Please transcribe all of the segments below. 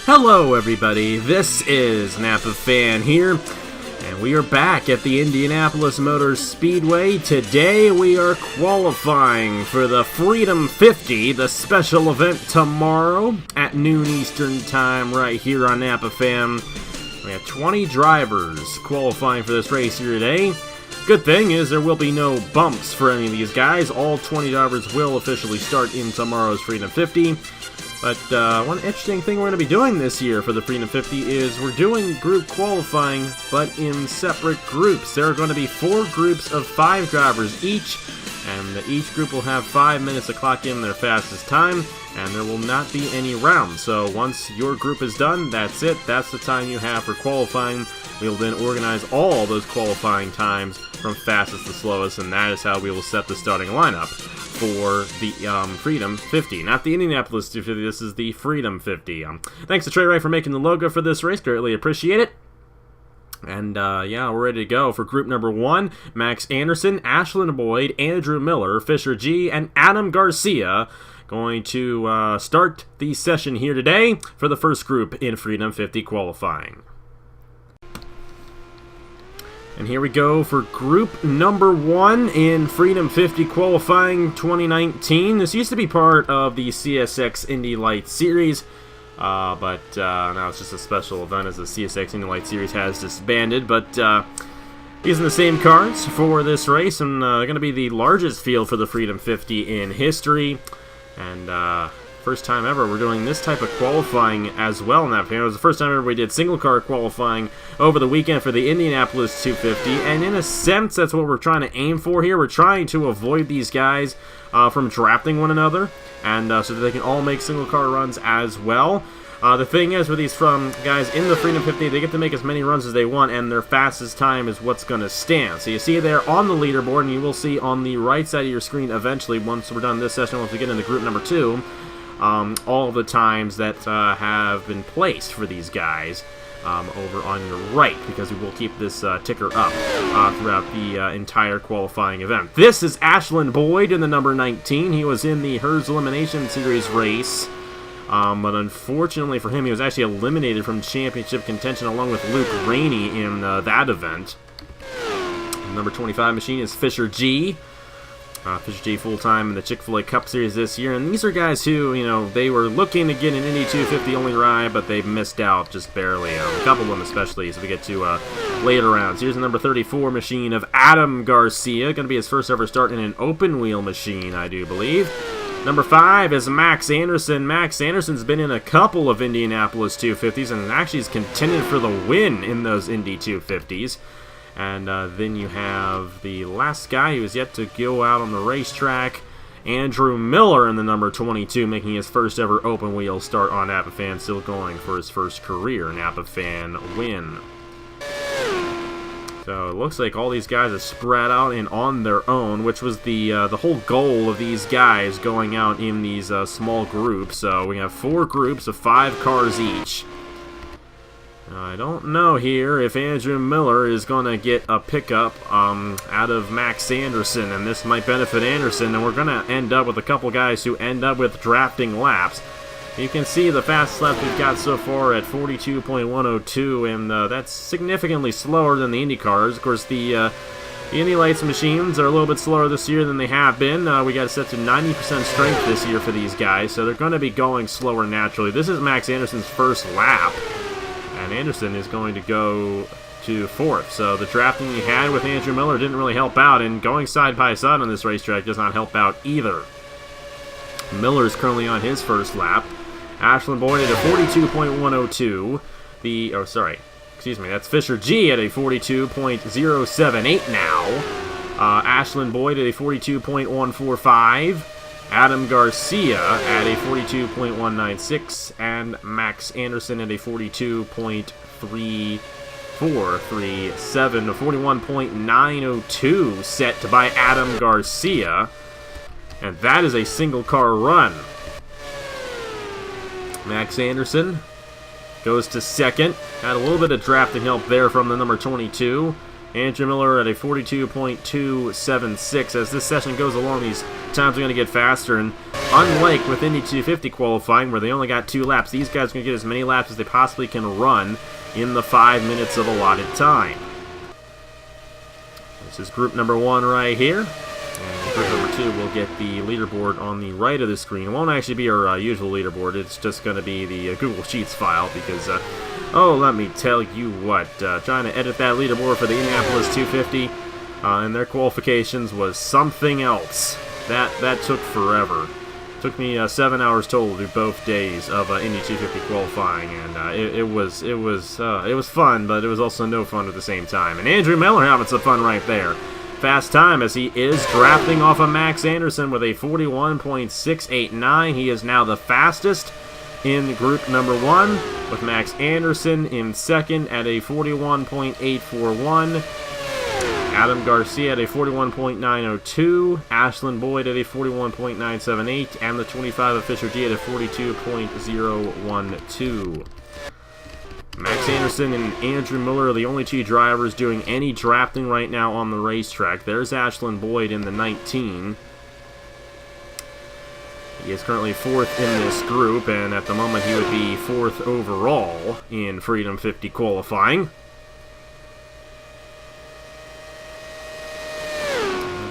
Hello everybody, this is Napa Fan here, and we are back at the Indianapolis Motor Speedway. Today we are qualifying for the Freedom 50, the special event tomorrow at noon Eastern Time right here on Napa Fan. We have 20 drivers qualifying for this race here today. Good thing is there will be no bumps for any of these guys. All 20 drivers will officially start in tomorrow's Freedom 50. But one interesting thing we're going to be doing this year for the Freedom 50 is we're doing group qualifying, but in separate groups. There are going to be 4 groups of 5 drivers each, and each group will have 5 minutes to clock in their fastest time, and there will not be any rounds. So once your group is done, that's it. That's the time you have for qualifying. We will then organize all those qualifying times from fastest to slowest, and that is how we will set the starting lineup for the Freedom 50. Not the Indianapolis 250, this is the Freedom 50. Thanks to Trey Wright for making the logo for this race, greatly appreciate it. And yeah, we're ready to go for group number 1. Max Anderson, Ashlyn Boyd, Andrew Miller, Fisher G, and Adam Garcia going to start the session here today for the first group in Freedom 50 qualifying. And here we go for group number 1 in Freedom 50 qualifying 2019. This used to be part of the CSX Indy Light Series, but now it's just a special event as the CSX Indy Light Series has disbanded. But using the same cars for this race, and going to be the largest field for the Freedom 50 in history. And first time ever we're doing this type of qualifying as well in that. It was the first time ever we did single car qualifying over the weekend for the Indianapolis 250, and in a sense that's what we're trying to aim for here. We're trying to avoid these guys from drafting one another, and so that they can all make single car runs as well. The thing is with these guys in the Freedom 50, they get to make as many runs as they want, and their fastest time is what's going to stand. So you see there on the leaderboard, and you will see on the right side of your screen eventually once we're done this session, once we get into group number 2, all of the times that have been placed for these guys over on your right, because we will keep this ticker up throughout the entire qualifying event. This is Ashlyn Boyd in the number 19. He was in the Hers Elimination Series race, but unfortunately for him, he was actually eliminated from championship contention along with Luke Rainey in that event. The number 25 machine is Fisher G. Fisher G full-time in the Chick-fil-A Cup Series this year, and these are guys who, you know, they were looking to get an Indy 250 only ride, but they missed out just barely, a couple of them especially, as we get to later rounds. Here's the number 34 machine of Adam Garcia, going to be his first ever start in an open-wheel machine, I do believe. Number 5 is Max Anderson. Max Anderson's been in a couple of Indianapolis 250s, and actually is contended for the win in those Indy 250s. And then you have the last guy who is yet to go out on the racetrack, Andrew Miller in the number 22, making his first ever open wheel start on Napa Fan, still going for his first career Napa Fan win. So it looks like all these guys are spread out and on their own, which was the whole goal of these guys going out in these small groups. So we have 4 groups of 5 cars each. I don't know here if Andrew Miller is going to get a pickup out of Max Anderson, and this might benefit Anderson, and we're going to end up with a couple guys who end up with drafting laps. You can see the fastest lap we've got so far at 42.102, and that's significantly slower than the Indy cars. Of course, the Indy Lights machines are a little bit slower this year than they have been. We got set to 90% strength this year for these guys, so they're going to be going slower naturally. This is Max Anderson's first lap, and Anderson is going to go to 4th. So the drafting he had with Andrew Miller didn't really help out, and going side by side on this racetrack does not help out either. Miller is currently on his first lap. Ashlyn Boyd at a 42.102. That's Fisher G at a 42.078 now. Ashlyn Boyd at a 42.145. Adam Garcia at a 42.196, and Max Anderson at a 42.3437, a 41.902 set by Adam Garcia, and that is a single car run. Max Anderson goes to 2nd. Had a little bit of drafting help there from the number 22. Andrew Miller at a 42.276. As this session goes along, these times are going to get faster, and unlike with Indy 250 qualifying, where they only got 2 laps, these guys are going to get as many laps as they possibly can run in the 5 minutes of allotted time. This is group number 1 right here. And group number 2 will get the leaderboard on the right of the screen. It won't actually be our usual leaderboard. It's just going to be the Google Sheets file because, oh, let me tell you what, trying to edit that leaderboard for the Indianapolis 250 and their qualifications was something else. That took forever. Took me 7 hours total to do both days of Indy 250 qualifying, and it was fun, but it was also no fun at the same time. And Andrew Miller having some fun right there. Fast time as he is drafting off of Max Anderson with a 41.689. He is now the fastest in group number 1, with Max Anderson in second at a 41.841. Adam Garcia at a 41.902, Ashlyn Boyd at a 41.978, and the 25 of Fisher D at a 42.012. Max Anderson and Andrew Miller are the only 2 drivers doing any drafting right now on the racetrack. There's Ashlyn Boyd in the 19. He is currently 4th in this group, and at the moment he would be 4th overall in Freedom 50 qualifying.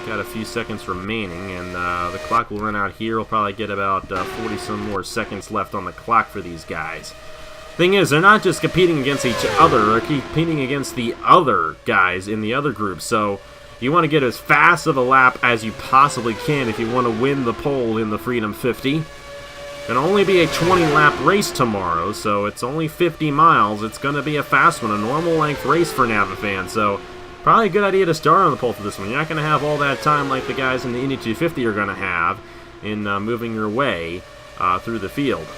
Got a few seconds remaining, and the clock will run out here. We'll probably get about 40 some more seconds left on the clock for these guys. Thing is, they're not just competing against each other, they're competing against the other guys in the other group. So you want to get as fast of a lap as you possibly can if you want to win the pole in the Freedom 50. It'll only be a 20-lap race tomorrow, so it's only 50 miles. It's going to be a fast one, a normal length race for Navafan. So probably a good idea to start on the pole for this one. You're not going to have all that time like the guys in the Indy 250 are going to have in moving your way through the field.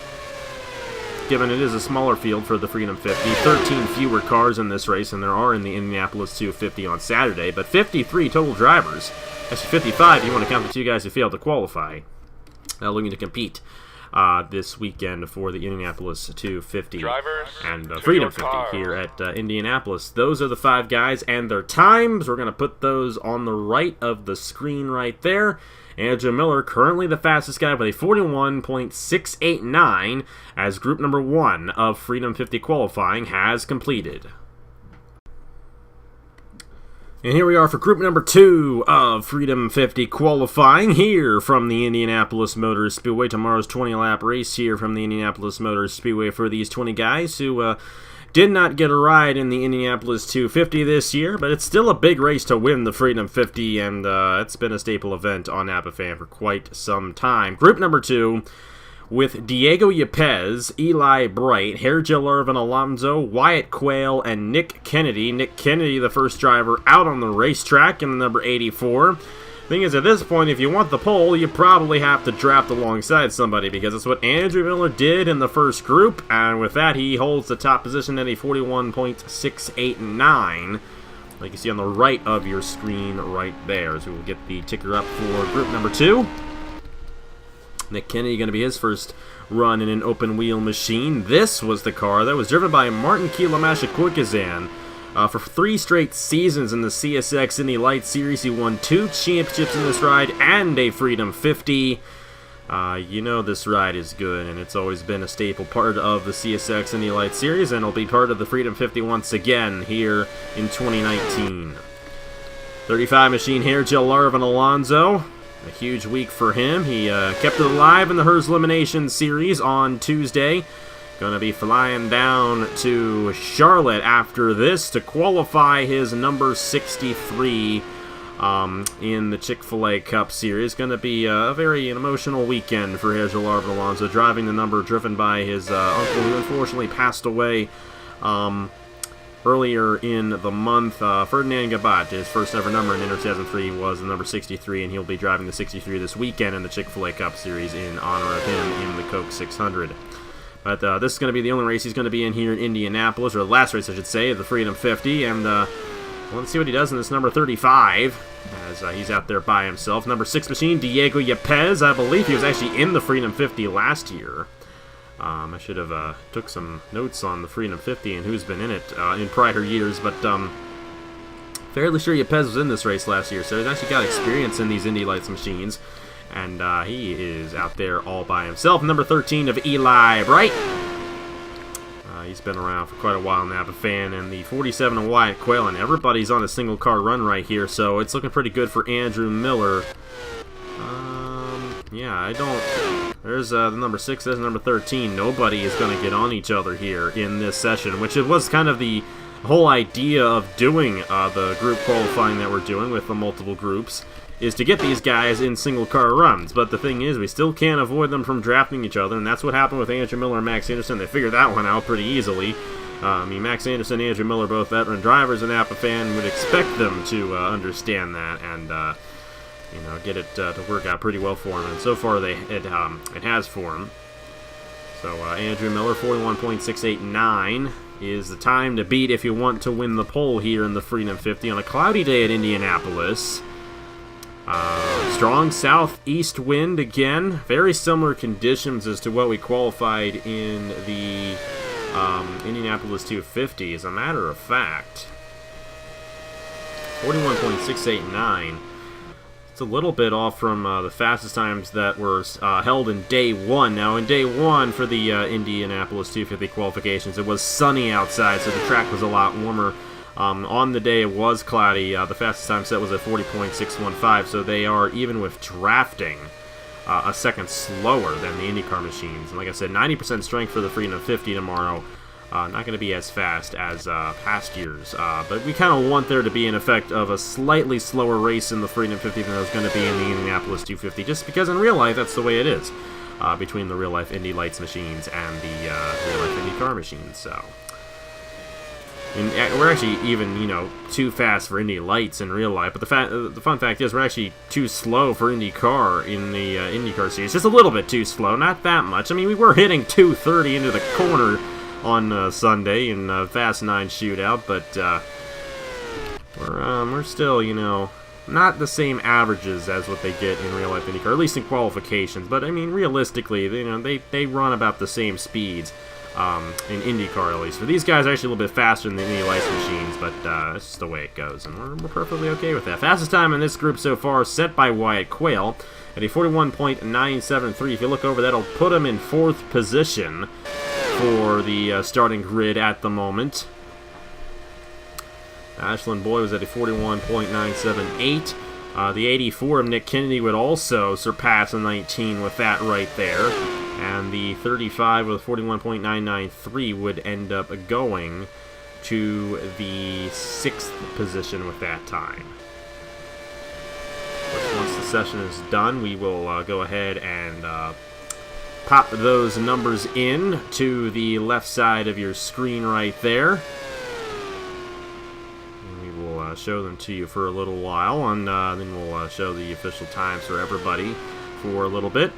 Given it is a smaller field for the Freedom 50, 13 fewer cars in this race than there are in the Indianapolis 250 on Saturday, but 53 total drivers. Actually 55 if you want to count the 2 guys who failed to qualify, looking to compete this weekend for the Indianapolis 250 and Freedom 50 here at Indianapolis. Those are the 5 guys and their times. We're going to put those on the right of the screen right there. Andrew Miller, currently the fastest guy with a 41.689 as group number 1 of Freedom 50 qualifying has completed. And here we are for group number 2 of Freedom 50 qualifying here from the Indianapolis Motor Speedway. Tomorrow's 20-lap race here from the Indianapolis Motor Speedway for these 20 guys who did not get a ride in the Indianapolis 250 this year, but it's still a big race to win the Freedom 50, and it's been a staple event on NapaFan for quite some time. Group number 2 with Diego Yepez, Eli Bright, Hergel Irvin Alonso, Wyatt Quayle, and Nick Kennedy. Nick Kennedy, the first driver out on the racetrack in the number 84. Thing is, at this point, if you want the pole, you probably have to draft alongside somebody, because it's what Andrew Miller did in the first group, and with that, he holds the top position at a 41.689, like you see on the right of your screen right there. So we'll get the ticker up for group number 2. Nick Kennedy going to be his first run in an open-wheel machine. This was the car that was driven by Martin Kilomasha-Korkazan. For 3 straight seasons in the CSX Indy Light Series. He won 2 championships in this ride and a Freedom 50. You know this ride is good, and it's always been a staple part of the CSX Indy Light Series, and it'll be part of the Freedom 50 once again here in 2019. 35 machine Hergel Irvin Alonso. A huge week for him. He kept it alive in the Hers Elimination Series on Tuesday. Going to be flying down to Charlotte after this to qualify his number 63 in the Chick-fil-A Cup Series. Going to be a very emotional weekend for Hergel Irvin Alonso, driving the number driven by his uncle, who unfortunately passed away earlier in the month. Ferdinand Gabat, his first ever number in Inter 2003 was the number 63, and he'll be driving the 63 this weekend in the Chick-fil-A Cup Series in honor of him in the Coke 600. But this is going to be the only race he's going to be in here in Indianapolis, or the last race, I should say, of the Freedom 50. And let's see what he does in this number 35, as he's out there by himself. Number 6 machine, Diego Yepez. I believe he was actually in the Freedom 50 last year. I should have took some notes on the Freedom 50 and who's been in it in prior years. But Fairly sure Yepes was in this race last year, so he's actually got experience in these Indy Lights machines. And he is out there all by himself. Number 13 of Eli Bright. He's been around for quite a while now, a fan, and the 47 of Wyatt Quayle, and everybody's on a single car run right here, so it's looking pretty good for Andrew Miller. Yeah, I don't... There's the number 6, there's number 13. Nobody is going to get on each other here in this session, which it was kind of the whole idea of doing the group qualifying that we're doing with the multiple groups, is to get these guys in single car runs. But the thing is, we still can't avoid them from drafting each other, and that's what happened with Andrew Miller and Max Anderson. They figured that one out pretty easily. I mean, Max Anderson and Andrew Miller, both veteran drivers, and Napa fan would expect them to understand that and you know, get it to work out pretty well for them. And so far, it has for them. So Andrew Miller, 41.689 is the time to beat if you want to win the pole here in the Freedom 50 on a cloudy day at Indianapolis. Strong southeast wind again. Very similar conditions as to what we qualified in the Indianapolis 250. As a matter of fact, 41.689. It's a little bit off from the fastest times that were held in day one. Now, in day one for the Indianapolis 250 qualifications, it was sunny outside, so the track was a lot warmer. On the day it was cloudy. The fastest time set was at 40.615, so they are, even with drafting, a second slower than the IndyCar machines. And like I said, 90% strength for the Freedom 50 tomorrow. Not going to be as fast as past years, but we kind of want there to be an effect of a slightly slower race in the Freedom 50 than there's going to be in the Indianapolis 250, just because in real life that's the way it is between the real-life Indy Lights machines and the real-life IndyCar machines. So. And we're actually even, you know, too fast for Indy Lights in real life, but the fun fact is we're actually too slow for IndyCar in the IndyCar series. Just a little bit too slow, not that much. I mean, we were hitting 230 into the corner on Sunday in Fast 9 shootout, but we're still, you know, not the same averages as what they get in real life IndyCar, at least in qualifications. But I mean, realistically, you know, they run about the same speeds. In IndyCar, at least. For these guys, are actually a little bit faster than the Indy Lights machines, but that's just the way it goes, and we're perfectly okay with that. Fastest time in this group so far, set by Wyatt Quayle, at a 41.973. If you look over, that'll put him in 4th position for the starting grid at the moment. Ashland Boyd was at a 41.978. The 84 of Nick Kennedy would also surpass a 19 with that right there. And the 35 with 41.993 would end up going to the 6th position with that time. But once the session is done, we will go ahead and pop those numbers in to the left side of your screen right there. And we will show them to you for a little while, and then we'll show the official times for everybody for a little bit.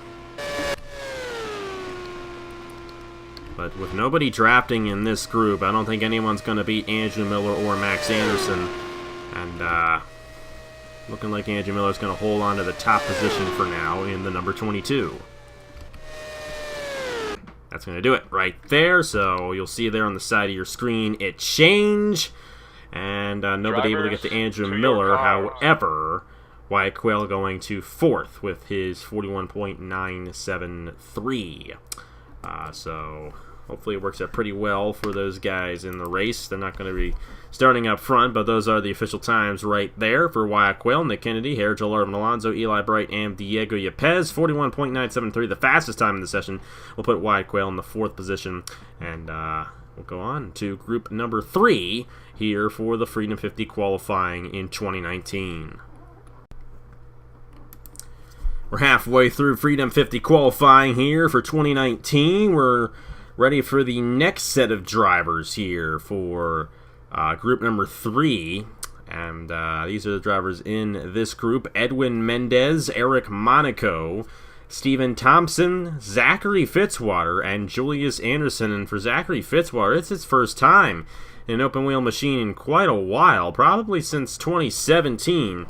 But with nobody drafting in this group, I don't think anyone's going to beat Andrew Miller or Max Anderson. And looking like Andrew Miller's going to hold on to the top position for now in the number 22. That's going to do it right there. So you'll see there on the side of your screen it change. And nobody able to get to Andrew Miller. However, Wyatt Quayle going to 4th with his 41.973. So hopefully it works out pretty well for those guys in the race. They're not going to be starting up front, but those are the official times right there for Wyatt Quayle, Nick Kennedy, Harry Joel Alonso, Eli Bright, and Diego Yepes. 41.973, the fastest time in the session. We'll put Wyatt Quayle in the 4th position, and we'll go on to group number 3 here for the Freedom 50 qualifying in 2019. We're halfway through Freedom 50 qualifying here for 2019. We're ready for the next set of drivers here for group number 3. And these are the drivers in this group: Edwin Mendez, Eric Monaco, Stephen Thompson, Zachary Fitzwater, and Julius Anderson. And for Zachary Fitzwater, it's his first time in an open wheel machine in quite a while, probably since 2017.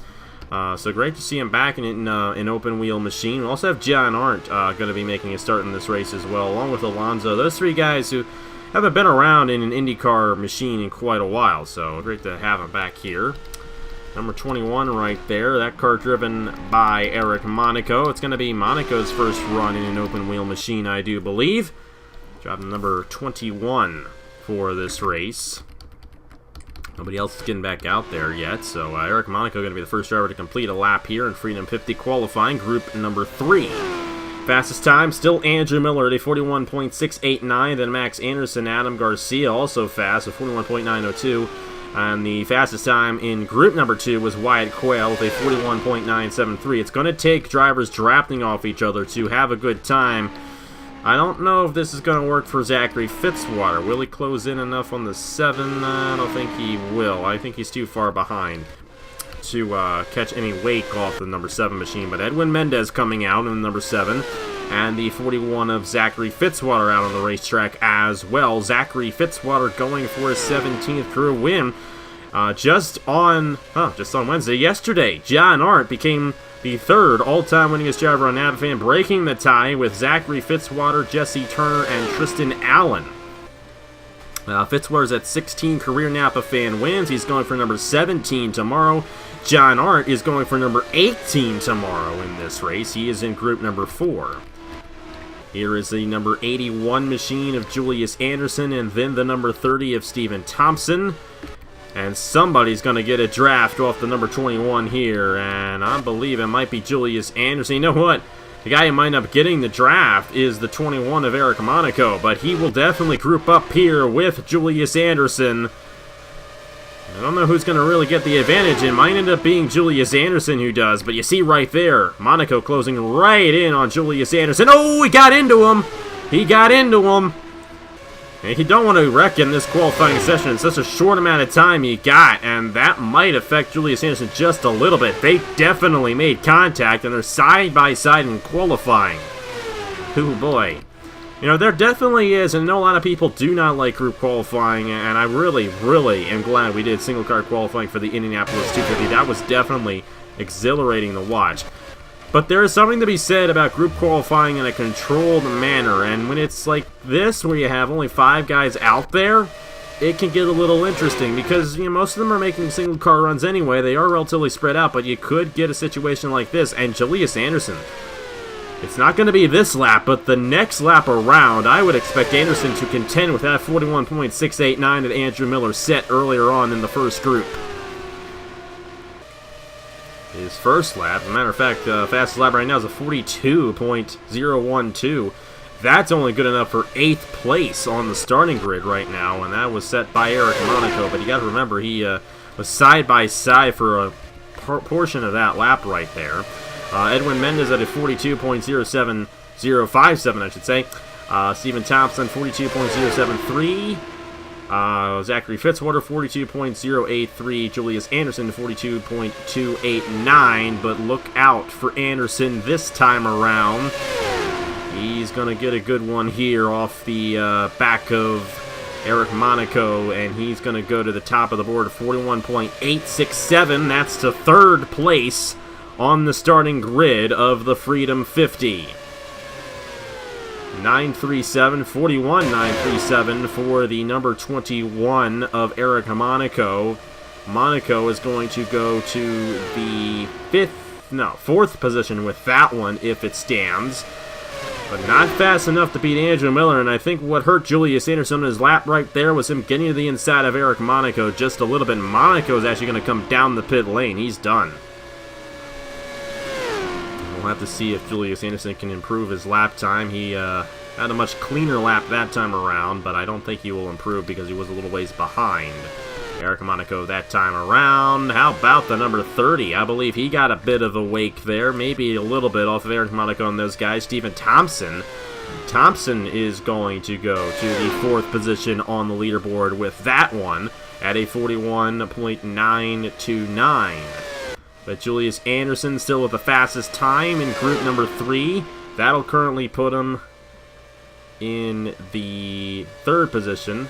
So great to see him back in an open wheel machine. We also have John Arndt going to be making a start in this race as well, along with Alonso. Those 3 guys who haven't been around in an IndyCar machine in quite a while, so great to have him back here. Number 21 right there. That car driven by Eric Monaco. It's going to be Monaco's first run in an open wheel machine, I do believe. Driving number 21 for this race. Nobody else is getting back out there yet, so Eric Monaco going to be the first driver to complete a lap here in Freedom 50 qualifying, group number 3. Fastest time, still Andrew Miller at a 41.689, then Max Anderson, Adam Garcia also fast at 41.902, and the fastest time in group number 2 was Wyatt Quayle with a 41.973. It's going to take drivers drafting off each other to have a good time. I don't know if this is going to work for Zachary Fitzwater. Will he close in enough on the 7? I don't think he will. I think he's too far behind to catch any wake off the number 7 machine. But Edwin Mendez coming out in number 7. And the 41 of Zachary Fitzwater out on the racetrack as well. Zachary Fitzwater going for his 17th career win. Just on Wednesday, yesterday, John Arndt became the third all-time winningest driver on NABFAN, breaking the tie with Zachary Fitzwater, Jesse Turner, and Tristan Allen. Fitzwater's at 16 career Napa Fan wins. He's going for number 17 tomorrow. John Arndt is going for number 18 tomorrow in this race. He is in group number 4. Here is the number 81 machine of Julius Anderson, and then the number 30 of Stephen Thompson. And somebody's going to get a draft off the number 21 here, and I believe it might be Julius Anderson. You know what? The guy who might end up getting the draft is the 21 of Eric Monaco, but he will definitely group up here with Julius Anderson. I don't know who's going to really get the advantage. It might end up being Julius Anderson who does, but you see right there, Monaco closing right in on Julius Anderson. Oh, he got into him! He got into him! And you don't want to reckon this qualifying session in such a short amount of time he got, and that might affect Julius Anderson just a little bit. They definitely made contact, and they're side by side in qualifying. Oh boy. You know, there definitely is, and I know a lot of people do not like group qualifying, and I really, really am glad we did single car qualifying for the Indianapolis 250. That was definitely exhilarating to watch. But there is something to be said about group qualifying in a controlled manner, and when it's like this, where you have only 5 guys out there, it can get a little interesting, because, you know, most of them are making single car runs anyway. They are relatively spread out, but you could get a situation like this, and Julius Anderson, it's not going to be this lap, but the next lap around, I would expect Anderson to contend with that 41.689 that Andrew Miller set earlier on in the first group. His first lap, as a matter of fact, fastest lap right now is a 42.012. That's only good enough for 8th place on the starting grid right now, and that was set by Eric Monaco. But you got to remember, he was side by side for a portion of that lap right there. Edwin Mendez at a 42.07057, I should say. Stephen Thompson 42.073. Zachary Fitzwater 42.083, Julius Anderson 42.289, but look out for Anderson this time around. He's going to get a good one here off the back of Eric Monaco, and he's going to go to the top of the board, 41.867. That's to 3rd place on the starting grid of the Freedom 50. 937 for the number 21 of Eric Monaco. Monaco is going to go to the 4th position with that one if it stands. But not fast enough to beat Andrew Miller, and I think what hurt Julius Anderson on his lap right there was him getting to the inside of Eric Monaco just a little bit. Monaco is actually going to come down the pit lane. He's done. We'll have to see if Julius Anderson can improve his lap time. He had a much cleaner lap that time around, but I don't think he will improve because he was a little ways behind Eric Monaco that time around. How about the number 30? I believe he got a bit of a wake there, maybe a little bit off of Eric Monaco and those guys. Stephen Thompson. Thompson is going to go to the 4th position on the leaderboard with that one at a 41.929. But Julius Anderson still with the fastest time in group number 3. That'll currently put him in the 3rd position.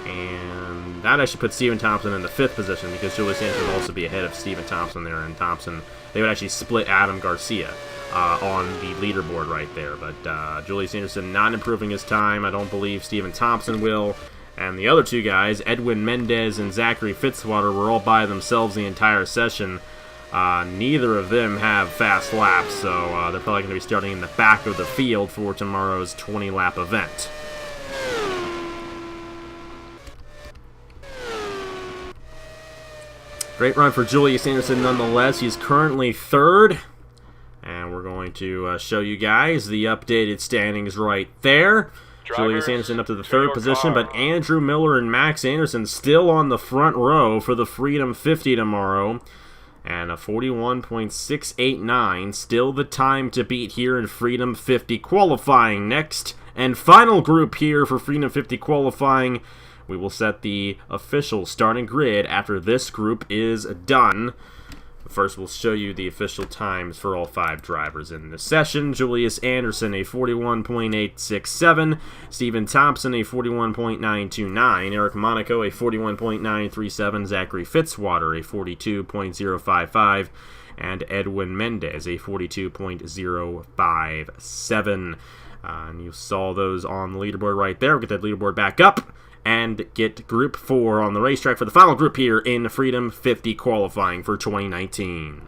And that actually puts Stephen Thompson in the 5th position because Julius Anderson would also be ahead of Stephen Thompson there. And Thompson, they would actually split Adam Garcia on the leaderboard right there. But Julius Anderson not improving his time. I don't believe Stephen Thompson will. And the other two guys, Edwin Mendez and Zachary Fitzwater, were all by themselves the entire session. Neither of them have fast laps, so they're probably going to be starting in the back of the field for tomorrow's 20-lap event. Great run for Julius Anderson nonetheless. He's currently third. And we're going to show you guys the updated standings right there. Julius Anderson up to the third position, but Andrew Miller and Max Anderson still on the front row for the Freedom 50 tomorrow. And a 41.689, still the time to beat here in Freedom 50 qualifying. Next and final group here for Freedom 50 qualifying. We will set the official starting grid after this group is done. First, we'll show you the official times for all 5 drivers in this session. Julius Anderson, a 41.867. Stephen Thompson, a 41.929. Eric Monaco, a 41.937. Zachary Fitzwater, a 42.055. And Edwin Mendez, a 42.057. And you saw those on the leaderboard right there. We'll get that leaderboard back up and get Group 4 on the racetrack for the final group here in Freedom 50 qualifying for 2019.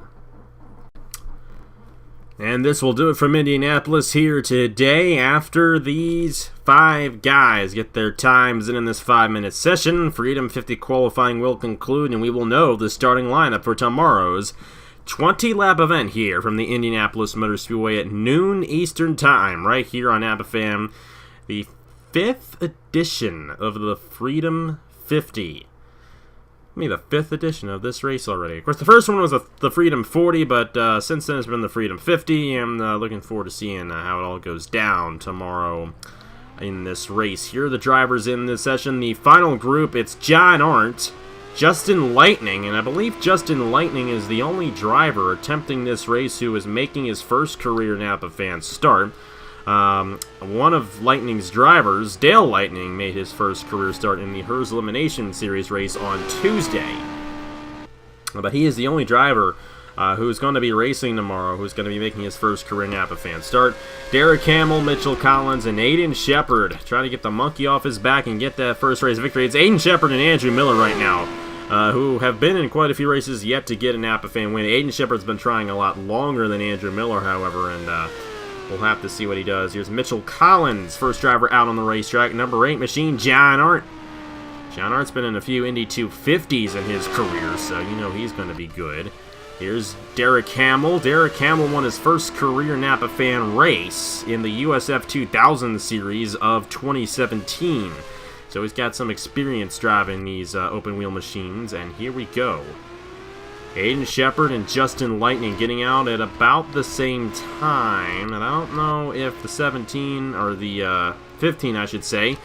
And this will do it from Indianapolis here today. After these 5 guys get their times in this 5-minute session, Freedom 50 qualifying will conclude, and we will know the starting lineup for tomorrow's 20-lap event here from the Indianapolis Motor Speedway at noon Eastern Time, right here on ABFAM. The 5th edition of the Freedom 50. I mean, the 5th edition of this race already. Of course, the first one was the Freedom 40, but since then it's been the Freedom 50. I'm looking forward to seeing how it all goes down tomorrow in this race. Here are the drivers in this session. The final group, it's John Arndt, Justin Lightning, and I believe Justin Lightning is the only driver attempting this race who is making his first career Napa fan start. One of Lightning's drivers, Dale Lightning, made his first career start in the Hers Elimination Series race on Tuesday. But he is the only driver who's going to be racing tomorrow, who's going to be making his first career Napa fan start. Derek Hamill, Mitchell Collins, and Aiden Shepard trying to get the monkey off his back and get that first race victory. It's Aiden Shepard and Andrew Miller right now, who have been in quite a few races yet to get a Napa fan win. Aiden Shepard's been trying a lot longer than Andrew Miller, however, and we'll have to see what he does. Here's Mitchell Collins, first driver out on the racetrack. Number 8 machine, John Arndt. John Arndt's been in a few Indy 250s in his career, so you know he's going to be good. Here's Derek Hamill. Derek Hamill won his first career Napa fan race in the USF 2000 series of 2017. So he's got some experience driving these open-wheel machines, and here we go. Aiden Shepard and Justin Lightning getting out at about the same time, and I don't know if the 17, or the 15, I should say,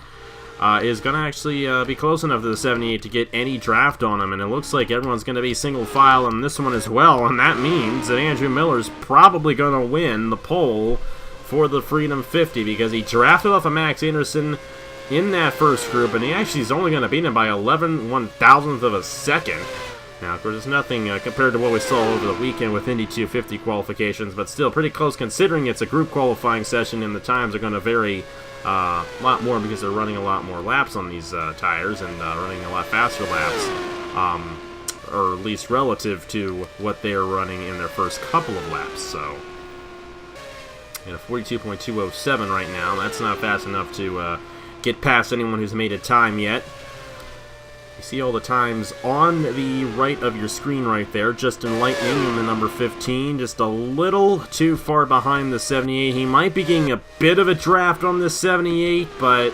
is going to actually be close enough to the 78 to get any draft on him, and it looks like everyone's going to be single file on this one as well, and that means that Andrew Miller's probably going to win the pole for the Freedom 50, because he drafted off of Max Anderson in that first group, and he actually is only going to beat him by 11/1000th of a second. Now, of course, it's nothing compared to what we saw over the weekend with Indy 250 qualifications, but still pretty close considering it's a group qualifying session and the times are going to vary a lot more because they're running a lot more laps on these tires and running a lot faster laps, or at least relative to what they're running in their first couple of laps. So, a 42.207 right now. That's not fast enough to get past anyone who's made a time yet. You see all the times on the right of your screen right there. Justin Lightning in the number 15, just a little too far behind the 78. He might be getting a bit of a draft on this 78, but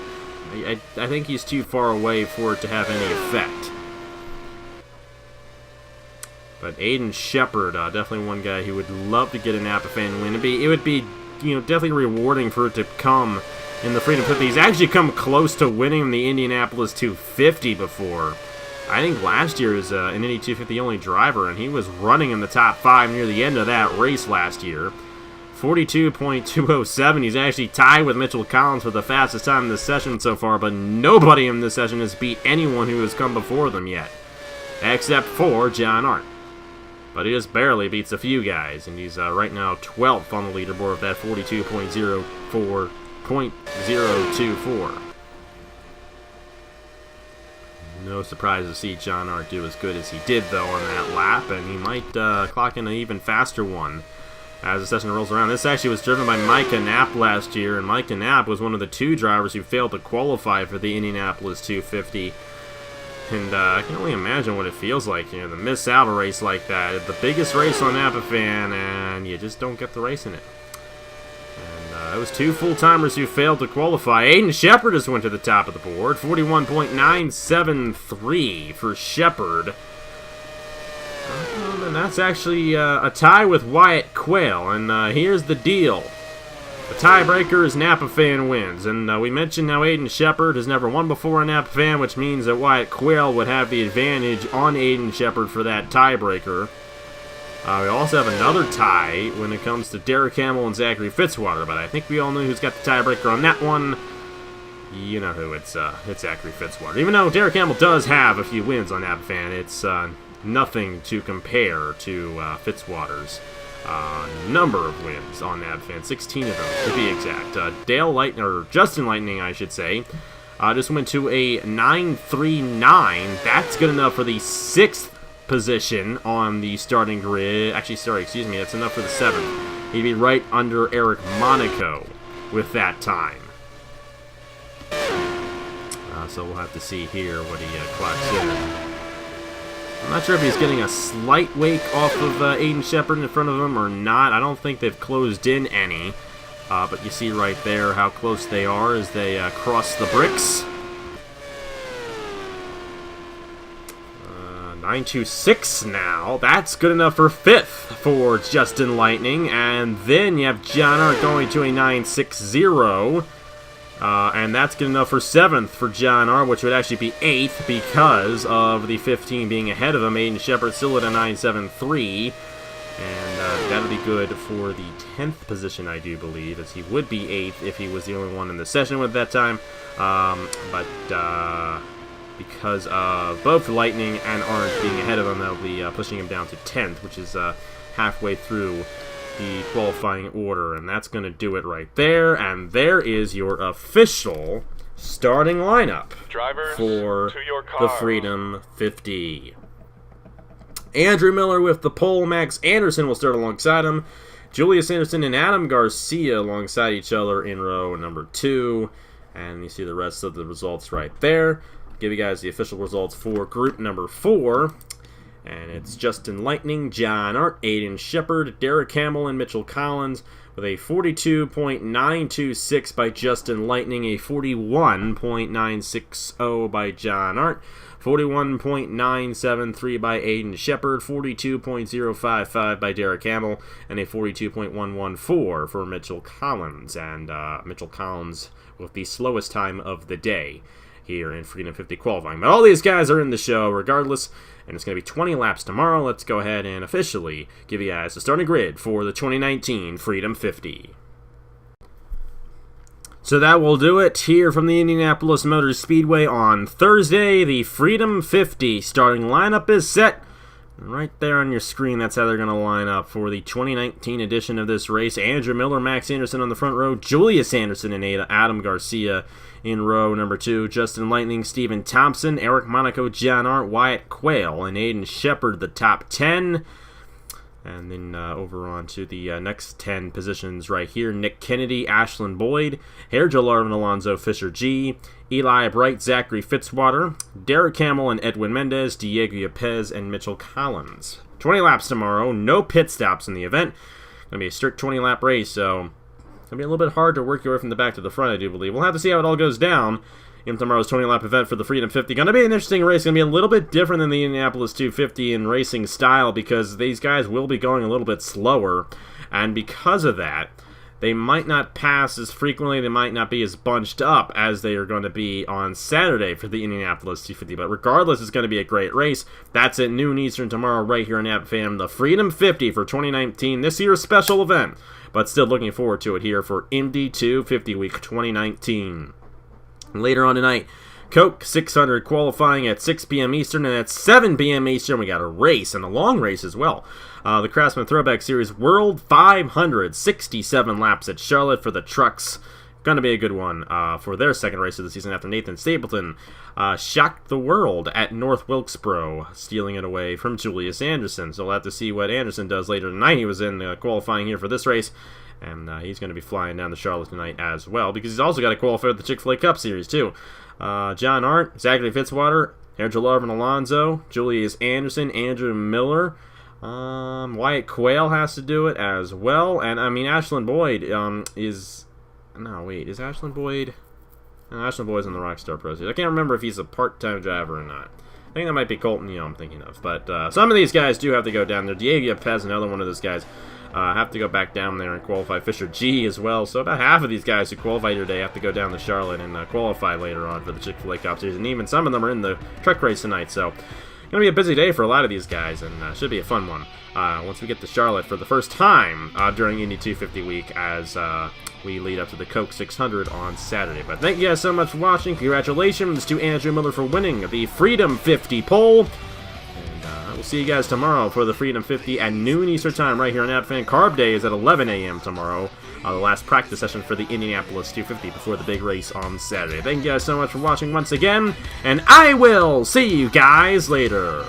I think he's too far away for it to have any effect. But Aiden Shepard, definitely one guy who would love to get a Napa fan win. It would be definitely rewarding for it to come in the Freedom 50. He's actually come close to winning the Indianapolis 250 before. I think last year was an Indy 250 only driver, and he was running in the top 5 near the end of that race last year. 42.207. He's actually tied with Mitchell Collins for the fastest time in this session so far, but nobody in this session has beat anyone who has come before them yet, except for John Arndt. But he just barely beats a few guys, and he's right now 12th on the leaderboard of that 42.024. No surprise to see John Hart do as good as he did, though, on that lap, and he might clock in an even faster one as the session rolls around. This actually was driven by Micah Knapp last year, and Micah Knapp was one of the 2 drivers who failed to qualify for the Indianapolis 250. And I can only imagine what it feels like, you know, to miss out a race like that. It's the biggest race on NAPA-FAN, and you just don't get the race in it. And it was 2 full-timers who failed to qualify. Aiden Shepard just went to the top of the board. 41.973 for Shepard. And that's actually a tie with Wyatt Quayle. And here's the deal. The tiebreaker is NAPA-FAN wins, and we mentioned how Aiden Shepard has never won before on NAPA-FAN, which means that Wyatt Quayle would have the advantage on Aiden Shepard for that tiebreaker. We also have another tie when it comes to Derek Hamill and Zachary Fitzwater, but I think we all know who's got the tiebreaker on that one. You know who, it's Zachary Fitzwater. Even though Derek Hamill does have a few wins on NAPA-FAN, it's nothing to compare to Fitzwater's number of wins on NAPA-FAN, 16 of them to be exact. Justin Lightning, I should say, just went to a 9.39. That's good enough for the 6th position on the starting grid. Actually, sorry, excuse me, that's enough for the 7th. He'd be right under Eric Monaco with that time. So we'll have to see here what he clocks in. I'm not sure if he's getting a slight wake off of Aiden Shepard in front of him or not. I don't think they've closed in any. But you see right there how close they are as they cross the bricks. 9.26 now. That's good enough for 5th for Justin Lightning. And then you have John Hart going to a 9.60. And that's good enough for 7th for John Hart, which would actually be 8th because of the 15 being ahead of him. Aiden Shepard still at a 9.73. And that'll be good for the 10th position, I do believe, as he would be 8th if he was the only one in the session at that time. But because of both Lightning and Hart being ahead of him, that'll be pushing him down to 10th, which is halfway through the qualifying order, and that's going to do it right there. And there is your official starting lineup for the Freedom 50. Andrew Miller with the pole. Max Anderson will start alongside him. Julius Anderson and Adam Garcia alongside each other in row number 2. And you see the rest of the results right there. I'll give you guys the official results for group number 4. And it's Justin Lightning, John Hart, Aiden Shepard, Derek Hamill, and Mitchell Collins with a 42.926 by Justin Lightning, a 41.960 by John Hart, 41.973 by Aiden Shepard, 42.055 by Derek Hamill, and a 42.114 for Mitchell Collins. And Mitchell Collins with the slowest time of the day here in Freedom 50 qualifying. But all these guys are in the show regardless, and it's going to be 20 laps tomorrow. Let's go ahead and officially give you guys the starting grid for the 2019 Freedom 50. So that will do it here from the Indianapolis Motor Speedway on Thursday. The Freedom 50 starting lineup is set. Right there on your screen, that's how they're going to line up for the 2019 edition of this race. Andrew Miller, Max Anderson on the front row, Julius Anderson and Adam Garcia in row number 2, Justin Lightning, Stephen Thompson, Eric Monaco, John Hart, Wyatt Quayle, and Aiden Shepard, the top 10. And then over on to the next 10 positions right here. Nick Kennedy, Ashlyn Boyd, Hairjo Larvin, Alonzo Fisher G, Eli Bright, Zachary Fitzwater, Derek Hamill and Edwin Mendez, Diego Yepes, and Mitchell Collins. 20 laps tomorrow, no pit stops in the event. Going to be a strict 20-lap race, so it's going to be a little bit hard to work your way from the back to the front, I do believe. We'll have to see how it all goes down in tomorrow's 20-lap event for the Freedom 50. Going to be an interesting race. Going to be a little bit different than the Indianapolis 250 in racing style because these guys will be going a little bit slower. And because of that, they might not pass as frequently. They might not be as bunched up as they are going to be on Saturday for the Indianapolis 250. But regardless, it's going to be a great race. That's at noon Eastern tomorrow right here on NAPA-FAN. The Freedom 50 for 2019. This year's special event. But still looking forward to it here for Indy 250 Week 2019. Later on tonight, Coke 600 qualifying at 6 p.m. Eastern, and at 7 p.m. Eastern, we got a race, and a long race as well. The Craftsman Throwback Series World 500, 67 laps at Charlotte for the trucks. going to be a good one for their second race of the season after Nathan Stapleton shocked the world at North Wilkesboro, stealing it away from Julius Anderson. So we'll have to see what Anderson does later tonight. He was in qualifying here for this race, and he's going to be flying down to Charlotte tonight as well, because he's also got to qualify for the Chick-fil-A Cup Series, too. John Arndt, Zachary Fitzwater, Andrew Larvin Alonso, Julius Anderson, Andrew Miller, Wyatt Quayle has to do it as well, and I mean Ashland Boyd is Ashland Boyd? No, Ashland Boyd's in the Rockstar Pro Series. I can't remember if he's a part-time driver or not. I think that might be Colton Yeo I'm thinking of, but some of these guys do have to go down there. Diego Pez, another one of those guys, have to go back down there and qualify. Fisher G as well. So about half of these guys who qualify today have to go down to Charlotte and qualify later on for the Chick-fil-A Cup Series. And even some of them are in the truck race tonight. So going to be a busy day for a lot of these guys, and should be a fun one once we get to Charlotte for the first time during Indy 250 week as we lead up to the Coke 600 on Saturday. But thank you guys so much for watching. Congratulations to Andrew Miller for winning the Freedom 50 pole. We'll see you guys tomorrow for the Freedom 50 at noon Eastern Time right here on AdFan. Carb Day is at 11 a.m. tomorrow. The last practice session for the Indianapolis 250 before the big race on Saturday. Thank you guys so much for watching once again, and I will see you guys later.